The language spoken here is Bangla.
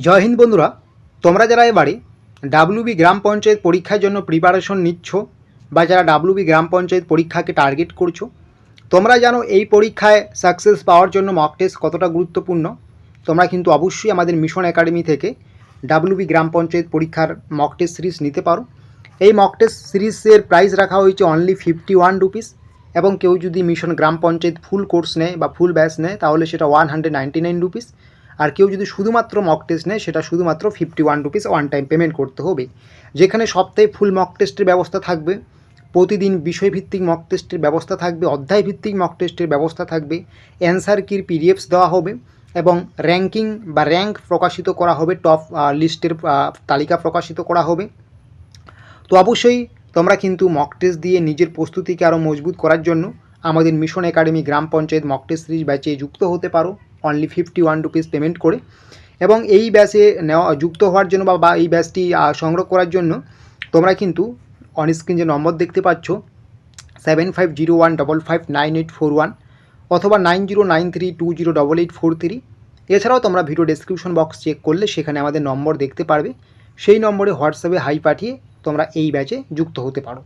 জয় হিন্দ বন্ধুরা, তোমরা যারা এবারে ডাব্লিউবি গ্রাম পঞ্চায়েত পরীক্ষার জন্য প্রিপারেশন নিচ্ছ বা যারা ডাব্লিউবি গ্রাম পঞ্চায়েত পরীক্ষাকে টার্গেট করছো, তোমরা জানো এই পরীক্ষায় সাকসেস পাওয়ার জন্য মক টেস্ট কতটা গুরুত্বপূর্ণ। তোমরা কিন্তু অবশ্যই আমাদের মিশন একাডেমি থেকে ডাব্লিউবি গ্রাম পঞ্চায়েত পরীক্ষার মক টেস্ট সিরিজ নিতে পারো। এই মক টেস্ট সিরিজের প্রাইস রাখা হয়েছে অনলি 51 রুপিস, এবং কেউ যদি মিশন গ্রাম পঞ্চায়েত ফুল কোর্স নেয় বা ফুল ব্যাচ নেয় তাহলে সেটা 199 রুপিস। আর কেউ যদি শুধুমাত্র মক টেস্ট নেয় সেটা শুধুমাত্র 51 রুপিস ওয়ান টাইম পেমেন্ট করতে হবে। যেখানে সপ্তাহে ফুল মক টেস্টের ব্যবস্থা থাকবে, প্রতিদিন বিষয়ভিত্তিক মক টেস্টের ব্যবস্থা থাকবে, অধ্যায়ভিত্তিক মক টেস্টের ব্যবস্থা থাকবে, অ্যান্সার কির পিডিএফস দেওয়া হবে এবং র্যাঙ্কিং বা র্যাঙ্ক প্রকাশিত করা হবে, টপ লিস্টের তালিকা প্রকাশিত করা হবে। তো অবশ্যই তোমরা কিন্তু মক টেস্ট দিয়ে নিজের প্রস্তুতিকে আরও মজবুত করার জন্য আমাদের মিশন একাডেমি গ্রাম পঞ্চায়েত মক টেস্ট সিরিজ ব্যাচে যুক্ত হতে পারো অনলি 51 রুপিস পেমেন্ট করে। এবং এই ব্যাচে যুক্ত হওয়ার জন্য বা এই ব্যাচটি সংগ্রহ করার জন্য তোমরা কিন্তু অনস্ক্রিন যে নম্বর দেখতে পাচ্ছ 7501559841 অথবা 9093208843, এছাড়াও তোমরা ভিডিও ডেসক্রিপশন বক্স চেক করলে সেখানে আমাদের নম্বর দেখতে পারবে। সেই নম্বরে হোয়াটসঅ্যাপে হাই পাঠিয়ে তোমরা এই ব্যাচে যুক্ত হতে পারো।